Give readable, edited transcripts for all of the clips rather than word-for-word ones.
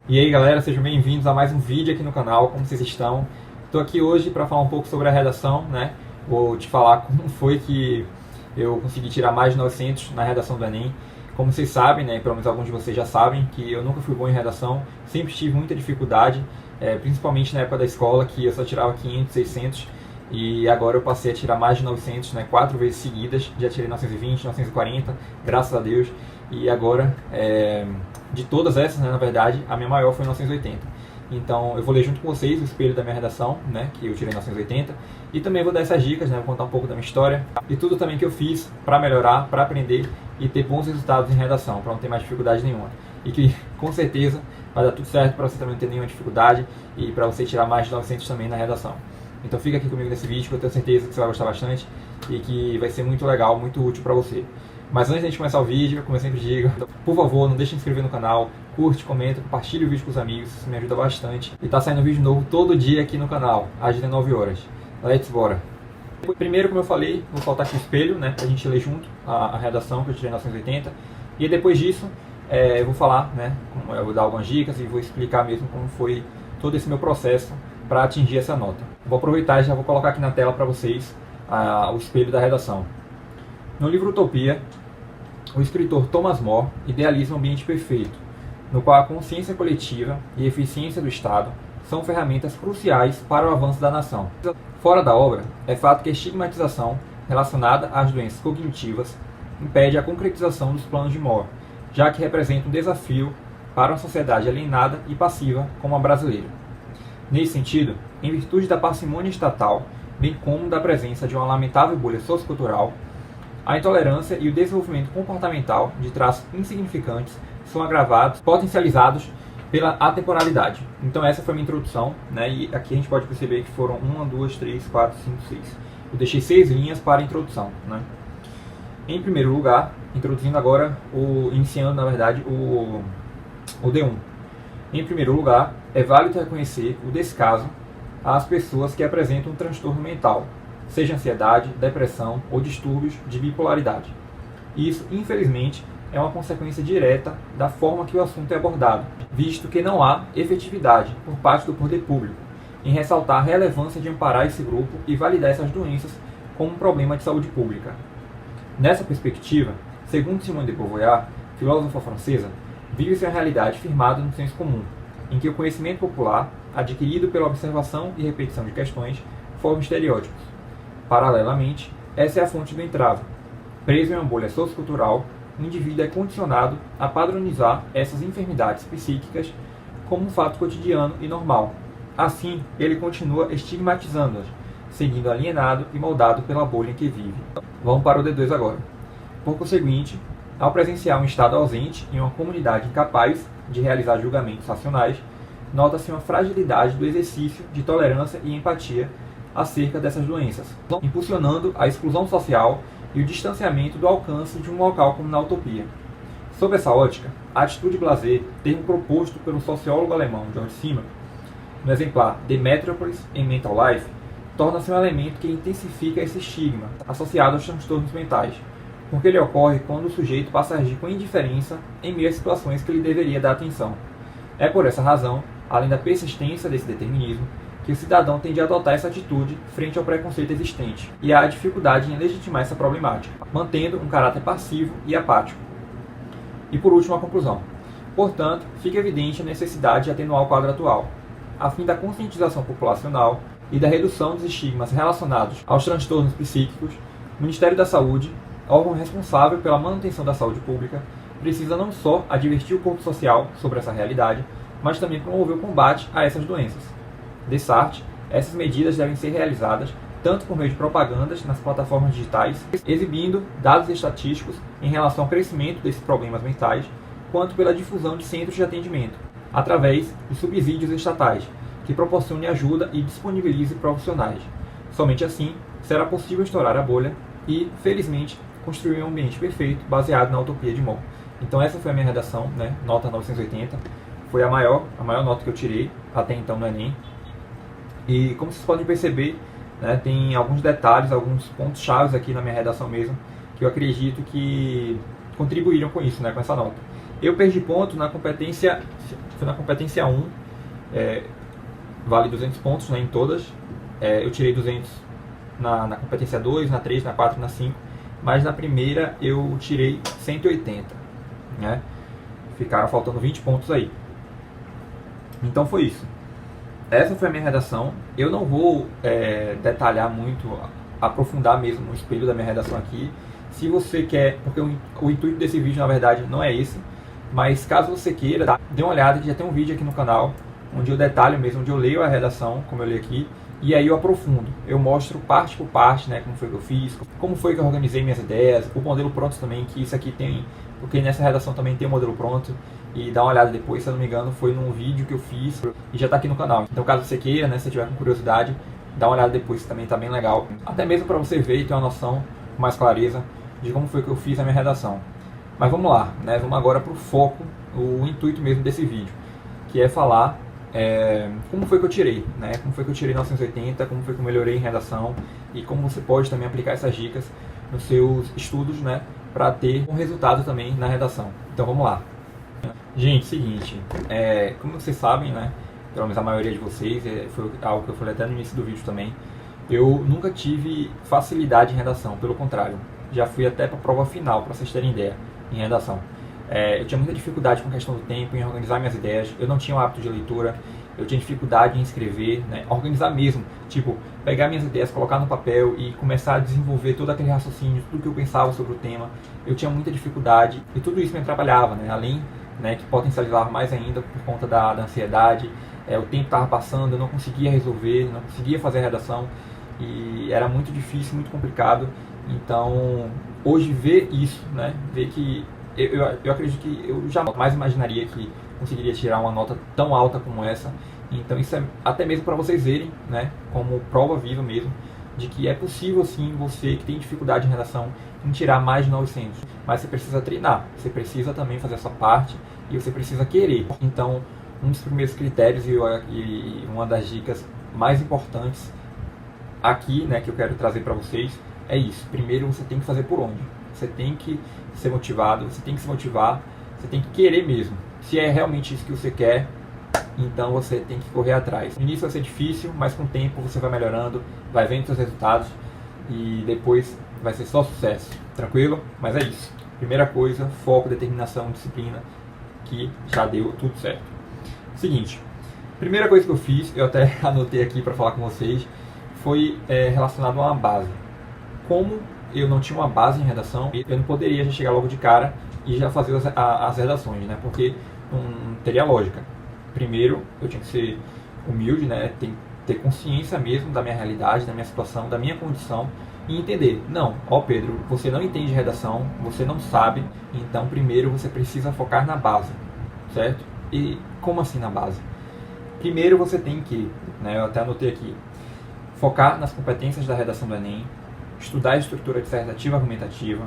E aí galera, sejam bem-vindos a mais um vídeo aqui no canal, como vocês estão? Estou aqui hoje para falar um pouco sobre a redação, né? Vou te falar como foi que eu consegui tirar mais de 900 na redação do Enem. Como vocês sabem, né, pelo menos alguns de vocês já sabem, que eu nunca fui bom em redação, sempre tive muita dificuldade, principalmente na época da escola, que eu só tirava 500, 600, e agora eu passei a tirar mais de 900, né, 4 vezes seguidas, já tirei 920, 940, graças a Deus, e agora, de todas essas, né, na verdade, a minha maior foi 980. Então eu vou ler junto com vocês o espelho da minha redação, né, que eu tirei 980, e também vou dar essas dicas, né, vou contar um pouco da minha história e tudo também que eu fiz para melhorar, para aprender e ter bons resultados em redação, para não ter mais dificuldade nenhuma. E que com certeza vai dar tudo certo para você também não ter nenhuma dificuldade e para você tirar mais de 900 também na redação. Então fica aqui comigo nesse vídeo que eu tenho certeza que você vai gostar bastante e que vai ser muito legal, muito útil para você. Mas antes de a gente começar o vídeo, como eu sempre digo, por favor, não deixe de se inscrever no canal, curte, comenta, compartilhe o vídeo com os amigos, isso me ajuda bastante. E tá saindo vídeo novo todo dia aqui no canal, às 19 horas. Let's bora! Primeiro, como eu falei, vou soltar aqui o espelho, né, pra gente ler junto a redação que eu tirei em 980. E depois disso, eu vou falar, né, eu vou dar algumas dicas e vou explicar mesmo como foi todo esse meu processo para atingir essa nota. Vou aproveitar e já vou colocar aqui na tela para vocês o espelho da redação. No livro Utopia, o escritor Thomas More idealiza um ambiente perfeito, no qual a consciência coletiva e a eficiência do Estado são ferramentas cruciais para o avanço da nação. Fora da obra, é fato que a estigmatização relacionada às doenças cognitivas impede a concretização dos planos de More, já que representa um desafio para uma sociedade alienada e passiva como a brasileira. Nesse sentido, em virtude da parcimônia estatal, bem como da presença de uma lamentável bolha sociocultural, a intolerância e o desenvolvimento comportamental de traços insignificantes são agravados, potencializados pela atemporalidade. Então essa foi a minha introdução, né? E aqui a gente pode perceber que foram 1, 2, 3, 4, 5, 6. Eu deixei 6 linhas para a introdução, né? Em primeiro lugar, introduzindo agora, iniciando na verdade o D1. Em primeiro lugar, é válido reconhecer o descaso às pessoas que apresentam um transtorno mental, seja ansiedade, depressão ou distúrbios de bipolaridade. Isso, infelizmente, é uma consequência direta da forma que o assunto é abordado, visto que não há efetividade por parte do poder público em ressaltar a relevância de amparar esse grupo e validar essas doenças como um problema de saúde pública. Nessa perspectiva, segundo Simone de Beauvoir, filósofa francesa, vive-se uma realidade firmada no senso comum, em que o conhecimento popular, adquirido pela observação e repetição de questões, forma estereótipos. Paralelamente, essa é a fonte do entrave. Preso em uma bolha sociocultural, o indivíduo é condicionado a padronizar essas enfermidades psíquicas como um fato cotidiano e normal. Assim, ele continua estigmatizando-as, seguindo alienado e moldado pela bolha em que vive. Vamos para o D2 agora. Por conseguinte, ao presenciar um estado ausente em uma comunidade incapaz de realizar julgamentos racionais, nota-se uma fragilidade do exercício de tolerância e empatia acerca dessas doenças, impulsionando a exclusão social e o distanciamento do alcance de um local como na utopia. Sob essa ótica, a atitude blasé, termo proposto pelo sociólogo alemão George Simmel, no exemplar The Metropolis in Mental Life, torna-se um elemento que intensifica esse estigma associado aos transtornos mentais, porque ele ocorre quando o sujeito passa a agir com indiferença em meio a situações que ele deveria dar atenção. É por essa razão, além da persistência desse determinismo, que o cidadão tende a adotar essa atitude frente ao preconceito existente, e há dificuldade em legitimar essa problemática, mantendo um caráter passivo e apático. E por último, a conclusão. Portanto, fica evidente a necessidade de atenuar o quadro atual, a fim da conscientização populacional e da redução dos estigmas relacionados aos transtornos psíquicos. O Ministério da Saúde, órgão responsável pela manutenção da saúde pública, precisa não só advertir o corpo social sobre essa realidade, mas também promover o combate a essas doenças. Dessarte, essas medidas devem ser realizadas tanto por meio de propagandas nas plataformas digitais, exibindo dados estatísticos em relação ao crescimento desses problemas mentais, quanto pela difusão de centros de atendimento, através de subsídios estatais, que proporcionem ajuda e disponibilize profissionais. Somente assim será possível estourar a bolha e, felizmente, construir um ambiente perfeito baseado na utopia de More. Então essa foi a minha redação, né? Nota 980. Foi a maior nota que eu tirei até então no Enem. E como vocês podem perceber, né, tem alguns detalhes, alguns pontos chaves aqui na minha redação mesmo, que eu acredito que contribuíram com isso, né, com essa nota. Eu perdi ponto na competência, foi na competência 1, vale 200 pontos, né, em todas. Eu tirei 200 na competência 2, na 3, na 4 e na 5, mas na primeira eu tirei 180, né? Ficaram faltando 20 pontos aí. Então foi isso. Essa foi a minha redação. Eu não vou detalhar muito, aprofundar mesmo no espelho da minha redação aqui. Se você quer, porque o intuito desse vídeo na verdade não é esse, mas caso você queira, dê uma olhada que já tem um vídeo aqui no canal onde eu detalho mesmo, onde eu leio a redação, como eu li aqui, e aí eu aprofundo. Eu mostro parte por parte, né, como foi que eu fiz, como foi que eu organizei minhas ideias, o modelo pronto também, que isso aqui tem, porque nessa redação também tem o modelo pronto, e dá uma olhada depois, se eu não me engano, foi num vídeo que eu fiz e já está aqui no canal. Então caso você queira, né, se tiver com curiosidade, dá uma olhada depois, que também está bem legal. Até mesmo para você ver e ter uma noção com mais clareza de como foi que eu fiz a minha redação. Mas vamos lá, né, vamos agora para o foco, o intuito mesmo desse vídeo, que é falar como foi que eu tirei, né? Como foi que eu tirei 980, como foi que eu melhorei em redação e como você pode também aplicar essas dicas nos seus estudos, né? Para ter um resultado também na redação. Então vamos lá. Gente, seguinte, como vocês sabem, né? Pelo menos a maioria de vocês, foi algo que eu falei até no início do vídeo também, eu nunca tive facilidade em redação, pelo contrário, já fui até para a prova final, para vocês terem ideia, em redação. Eu tinha muita dificuldade com a questão do tempo, em organizar minhas ideias, eu não tinha o hábito de leitura, eu tinha dificuldade em escrever, né? Organizar mesmo, tipo, pegar minhas ideias, colocar no papel e começar a desenvolver todo aquele raciocínio, tudo que eu pensava sobre o tema, eu tinha muita dificuldade e tudo isso me atrapalhava, né? Além, né, que potencializava mais ainda por conta da ansiedade, o tempo estava passando, eu não conseguia resolver, não conseguia fazer a redação e era muito difícil, muito complicado. Então, hoje ver isso, né, ver que eu acredito que eu jamais imaginaria que conseguiria tirar uma nota tão alta como essa. Então isso é até mesmo para vocês verem, né, como prova viva mesmo, de que é possível sim, você que tem dificuldade em redação, em tirar mais de 900. Mas você precisa treinar, você precisa também fazer essa parte e você precisa querer. Então um dos primeiros critérios e uma das dicas mais importantes aqui, né, que eu quero trazer para vocês é isso. Primeiro você tem que fazer por onde? Você tem que ser motivado, você tem que se motivar, você tem que querer mesmo. Se é realmente isso que você quer, então você tem que correr atrás. No início vai ser difícil, mas com o tempo você vai melhorando, vai vendo seus resultados e depois vai ser só sucesso. Tranquilo? Mas é isso. Primeira coisa, foco, determinação, disciplina, que já deu tudo certo. Seguinte, primeira coisa que eu fiz, eu até anotei aqui para falar com vocês, foi relacionado a uma base. Como eu não tinha uma base em redação, eu não poderia já chegar logo de cara e já fazer as redações, né? Porque não teria lógica. Primeiro, eu tinha que ser humilde, né? Tem que ter consciência mesmo da minha realidade, da minha situação, da minha condição e entender. Não, Pedro, você não entende redação, você não sabe, então primeiro você precisa focar na base, certo? E como assim na base? Primeiro você tem que, né? Eu até anotei aqui, focar nas competências da redação do Enem, estudar a estrutura dissertativa argumentativa,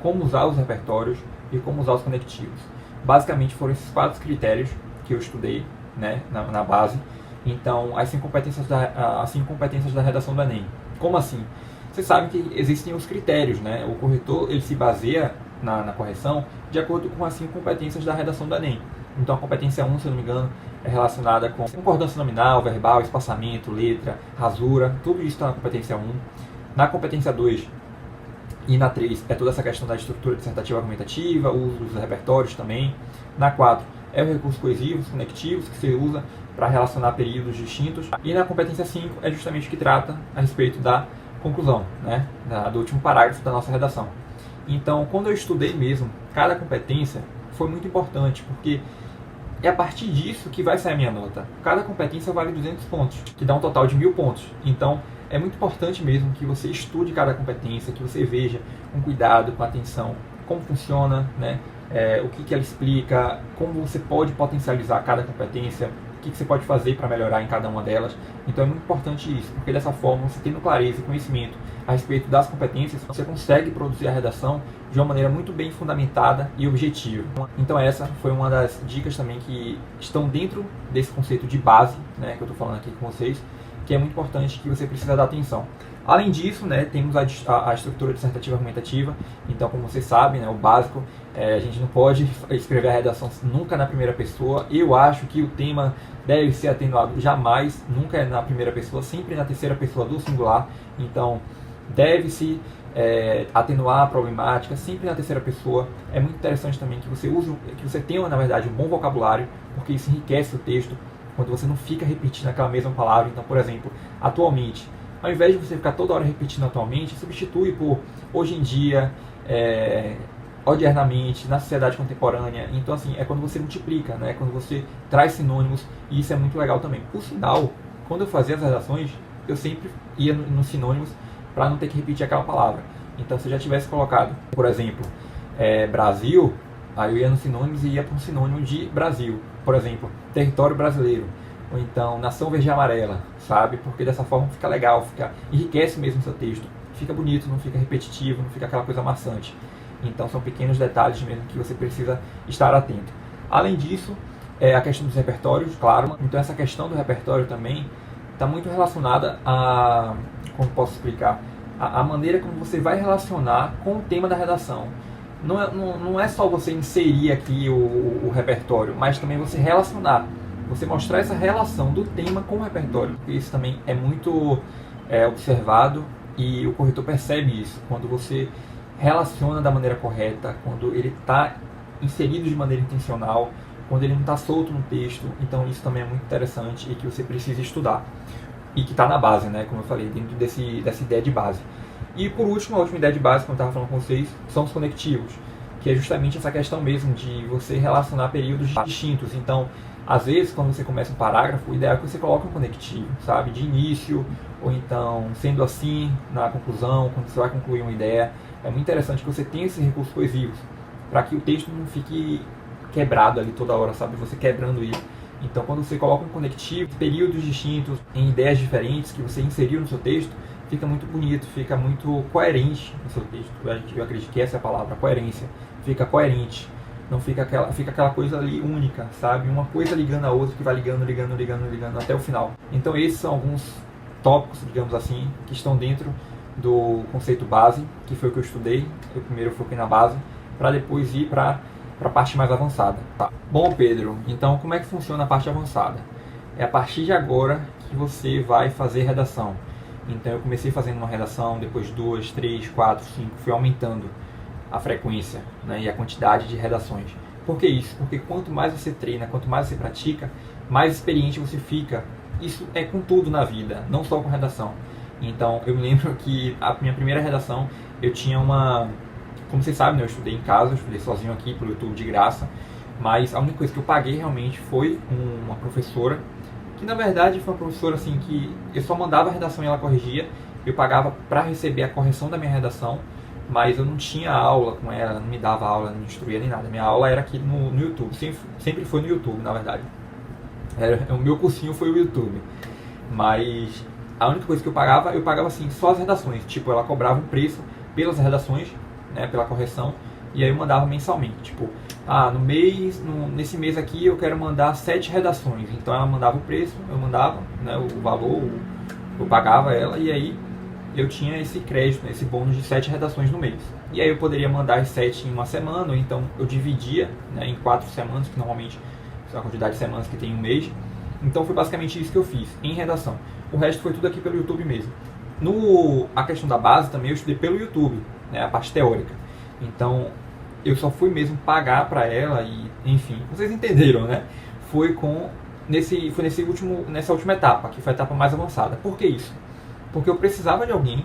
como usar os repertórios e como usar os conectivos. Basicamente foram esses 4 critérios que eu estudei, né, na base. Então, as 5 competências da redação do Enem. Como assim? Vocês sabem que existem os critérios, né? O corretor ele se baseia na correção de acordo com as 5 competências da redação do Enem. Então, a competência 1, se eu não me engano, é relacionada com concordância nominal, verbal, espaçamento, letra, rasura, tudo isso está na competência 1. Na competência 2 e na 3 é toda essa questão da estrutura dissertativa argumentativa, o uso dos repertórios também. Na 4 é o recurso coesivo, os conectivos que você usa para relacionar períodos distintos. E na competência 5 é justamente o que trata a respeito da conclusão, né, do último parágrafo da nossa redação. Então, quando eu estudei mesmo cada competência, foi muito importante, porque é a partir disso que vai sair a minha nota. Cada competência vale 200 pontos, que dá um total de 1000 pontos. Então, é muito importante mesmo que você estude cada competência, que você veja com cuidado, com atenção, como funciona, né? O que ela explica, como você pode potencializar cada competência, o que você pode fazer para melhorar em cada uma delas. Então é muito importante isso, porque dessa forma, você tendo clareza e conhecimento a respeito das competências, você consegue produzir a redação de uma maneira muito bem fundamentada e objetiva. Então essa foi uma das dicas também que estão dentro desse conceito de base, né, que eu estou falando aqui com vocês, que é muito importante, que você precisa dar atenção. Além disso, né, temos a estrutura dissertativa argumentativa. Então, como vocês sabem, né, o básico, a gente não pode escrever a redação nunca na primeira pessoa. Eu acho que o tema deve ser atenuado jamais, nunca é na primeira pessoa, sempre na terceira pessoa do singular. Então, deve-se atenuar a problemática sempre na terceira pessoa. É muito interessante também que você tenha, na verdade, um bom vocabulário, porque isso enriquece o texto, quando você não fica repetindo aquela mesma palavra. Então, por exemplo, atualmente, ao invés de você ficar toda hora repetindo atualmente, substitui por hoje em dia, odiernamente, na sociedade contemporânea. Então, assim, é quando você multiplica, né? Quando você traz sinônimos, e isso é muito legal também. Por sinal, quando eu fazia as redações, eu sempre ia nos sinônimos para não ter que repetir aquela palavra. Então, se eu já tivesse colocado, por exemplo, Brasil, aí eu ia nos sinônimos e ia para um sinônimo de Brasil. Por exemplo, território brasileiro. Ou então, nação verde e amarela, sabe? Porque dessa forma fica legal, enriquece mesmo o seu texto. Fica bonito, não fica repetitivo, não fica aquela coisa maçante. Então, são pequenos detalhes mesmo que você precisa estar atento. Além disso, a questão dos repertórios, claro. Então, essa questão do repertório também está muito relacionada a, como posso explicar, a maneira como você vai relacionar com o tema da redação. Não é só você inserir aqui o repertório, mas também você relacionar. Você mostrar essa relação do tema com o repertório. Isso também é muito observado e o corretor percebe isso. Quando você relaciona da maneira correta, quando ele está inserido de maneira intencional, quando ele não está solto no texto. Então isso também é muito interessante e que você precisa estudar. E que está na base, né? Como eu falei, dentro dessa ideia de base. E por último, a última ideia de base, como eu estava falando com vocês, são os conectivos. Que é justamente essa questão mesmo de você relacionar períodos distintos. Então, às vezes, quando você começa um parágrafo, o ideal é que você coloque um conectivo, sabe? De início, ou então, sendo assim, na conclusão, quando você vai concluir uma ideia. É muito interessante que você tenha esses recursos coesivos, para que o texto não fique quebrado ali toda hora, sabe? Você quebrando ele. Então, quando você coloca um conectivo, períodos distintos, em ideias diferentes que você inseriu no seu texto, fica muito bonito, fica muito coerente no seu texto. Eu acredito que essa é a palavra, coerência. Fica coerente. Não fica aquela coisa ali única, sabe? Uma coisa ligando a outra, que vai ligando até o final. Então esses são alguns tópicos, digamos assim, que estão dentro do conceito base, que foi o que eu estudei. Eu primeiro foquei na base, para depois ir para a parte mais avançada. Tá. Bom, Pedro, então como é que funciona a parte avançada? É a partir de agora que você vai fazer redação. Então eu comecei fazendo uma redação, depois 2, 3, 4, 5, fui aumentando a frequência, né, e a quantidade de redações. Por que isso? Porque quanto mais você treina, quanto mais você pratica, mais experiente você fica. Isso é com tudo na vida, não só com redação. Então eu me lembro que a minha primeira redação, eu tinha como vocês sabem, né, eu estudei em casa, eu estudei sozinho aqui pelo YouTube de graça, mas a única coisa que eu paguei realmente foi uma professora, que na verdade foi uma professora assim que eu só mandava a redação e ela corrigia. Eu pagava para receber a correção da minha redação, mas eu não tinha aula com ela, não me dava aula, não me instruía nem nada. Minha aula era aqui no YouTube, sempre foi no YouTube, na verdade. O meu cursinho foi o YouTube. Mas a única coisa que eu pagava assim, só as redações. Tipo, ela cobrava um preço pelas redações, né, pela correção, e aí eu mandava mensalmente. Tipo, nesse mês aqui eu quero mandar 7 redações. Então ela mandava o preço, eu mandava, né, o valor, eu pagava ela, e aí eu tinha esse crédito, esse bônus de 7 redações no mês. E aí eu poderia mandar as 7 em uma semana, ou então eu dividia, né, em 4 semanas, que normalmente é a quantidade de semanas que tem um mês. Então foi basicamente isso que eu fiz em redação. O resto foi tudo aqui pelo YouTube mesmo. A questão da base também eu estudei pelo YouTube, né, a parte teórica. Então eu só fui mesmo pagar para ela e, enfim, vocês entenderam, né? Foi nessa última etapa, que foi a etapa mais avançada. Por que isso? Porque eu precisava de alguém,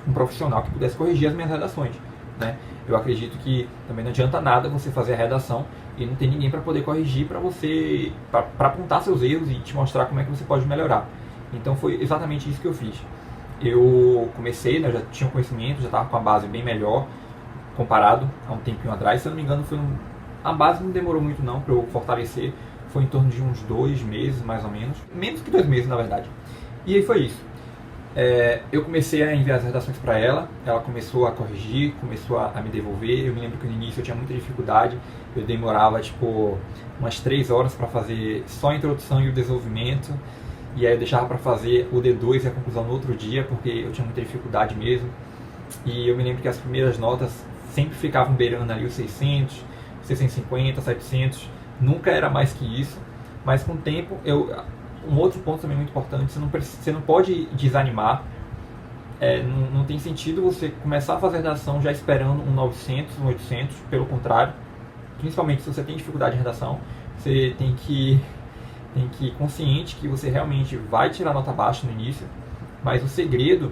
um profissional que pudesse corrigir as minhas redações, né? Eu acredito que também não adianta nada você fazer a redação e não ter ninguém para poder corrigir para apontar seus erros e te mostrar como é que você pode melhorar. Então foi exatamente isso que eu fiz. Eu comecei, né, eu já tinha um conhecimento, já estava com a base bem melhor comparado a um tempinho atrás. Se eu não me engano, a base não demorou muito não para eu fortalecer, foi em torno de uns 2 meses mais ou menos, menos que 2 meses na verdade. E aí foi isso. Eu comecei a enviar as redações para ela, ela começou a corrigir, começou a me devolver. Eu me lembro que no início eu tinha muita dificuldade, eu demorava tipo umas 3 horas para fazer só a introdução e o desenvolvimento, e aí eu deixava para fazer o D2 e a conclusão no outro dia, porque eu tinha muita dificuldade mesmo. E eu me lembro que as primeiras notas sempre ficavam beirando ali os 600, 650, 700, nunca era mais que isso. Mas com o tempo, um outro ponto também muito importante, você não pode desanimar. Não tem sentido você começar a fazer redação já esperando um 900, um 800, pelo contrário. Principalmente se você tem dificuldade em redação, você tem que ir consciente que você realmente vai tirar nota baixa no início, mas o segredo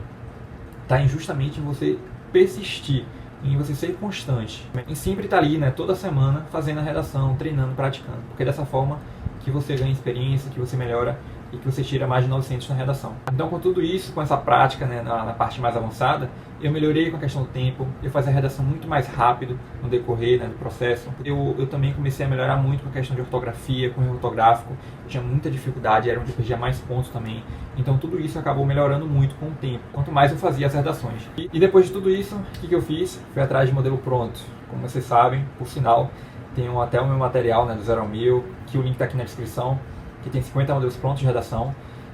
está justamente em você persistir, em você ser constante, em sempre estar ali, né, toda semana fazendo a redação, treinando, praticando, porque dessa forma que você ganha experiência, que você melhora e que você tira mais de 900 na redação. Então, com tudo isso, com essa prática, né, na parte mais avançada, eu melhorei com a questão do tempo, eu fazia a redação muito mais rápido no decorrer, né, do processo. Eu também comecei a melhorar muito com a questão de ortografia, com o erro ortográfico, eu tinha muita dificuldade, era onde eu perdia mais pontos também. Então, tudo isso acabou melhorando muito com o tempo, quanto mais eu fazia as redações. E depois de tudo isso, o que eu fiz? Fui atrás de modelo pronto. Como vocês sabem, por sinal, tenho até o meu material, né, do 0 ao 1000, que o link está aqui na descrição, que tem 50 modelos prontos de redação.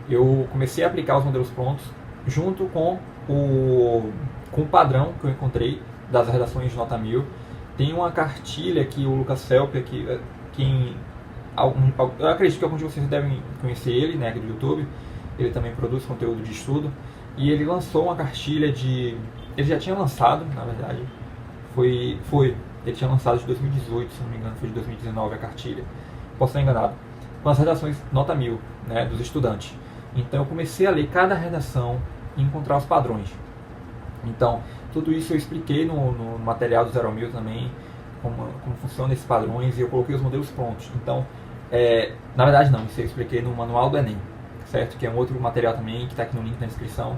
Eu comecei a aplicar os modelos prontos junto com o padrão que eu encontrei das redações de nota 1000. Tem uma cartilha que o Lucas Felp, eu acredito que alguns de vocês devem conhecer ele, né, aqui do YouTube. Ele também produz conteúdo de estudo. E ele lançou uma cartilha ele já tinha lançado, na verdade. Ele tinha lançado de 2018, se não me engano, foi de 2019 a cartilha. Posso estar enganado. Com as redações nota 1000, né, dos estudantes. Então eu comecei a ler cada redação e encontrar os padrões. Então, tudo isso eu expliquei no material do 0 ao 1000 também, como funcionam esses padrões, e eu coloquei os modelos prontos. Então, na verdade não, isso eu expliquei no manual do Enem, certo? Que é um outro material também, que está aqui no link na descrição.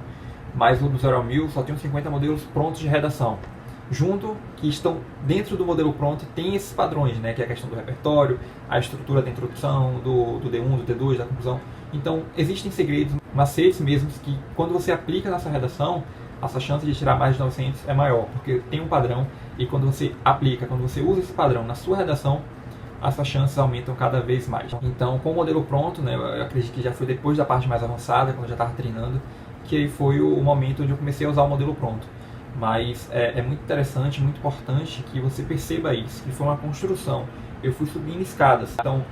Mas o do 0 ao 1000 só tem uns 50 modelos prontos de redação. Junto, que estão dentro do modelo pronto, tem esses padrões, né, que é a questão do repertório, a estrutura da introdução, do D1, do D2, da conclusão. Então, existem segredos, macetes mesmo, que quando você aplica nessa redação, a sua chance de tirar mais de 900 é maior, porque tem um padrão, e quando você aplica, quando você usa esse padrão na sua redação, as suas chances aumentam cada vez mais. Então, com o modelo pronto, né, eu acredito que já foi depois da parte mais avançada, quando eu já estava treinando, que aí foi o momento onde eu comecei a usar o modelo pronto. Mas é muito interessante, muito importante que você perceba isso, que foi uma construção. Eu fui subindo escadas. Então,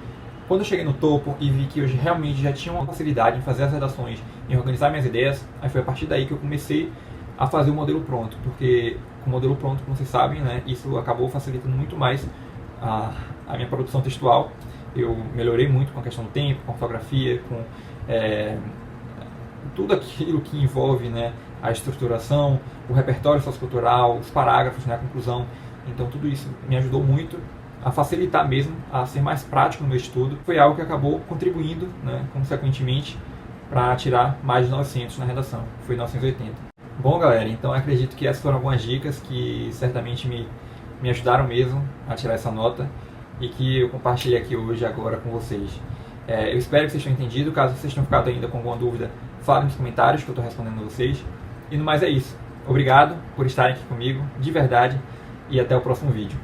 quando eu cheguei no topo e vi que eu realmente já tinha uma facilidade em fazer as redações, em organizar minhas ideias, aí foi a partir daí que eu comecei a fazer o modelo pronto. Porque com o modelo pronto, como vocês sabem, né, isso acabou facilitando muito mais a minha produção textual. Eu melhorei muito com a questão do tempo, com a ortografia, com tudo aquilo que envolve, né, a estruturação, o repertório sociocultural, os parágrafos, né, a conclusão. Então tudo isso me ajudou muito a facilitar mesmo, a ser mais prático no meu estudo. Foi algo que acabou contribuindo, né, consequentemente, para tirar mais de 900 na redação. Foi 980. Bom, galera, então acredito que essas foram algumas dicas que certamente me ajudaram mesmo a tirar essa nota e que eu compartilhei aqui hoje, agora, com vocês. Eu espero que vocês tenham entendido. Caso vocês tenham ficado ainda com alguma dúvida, falem nos comentários que eu estou respondendo a vocês. E no mais é isso. Obrigado por estarem aqui comigo, de verdade, e até o próximo vídeo.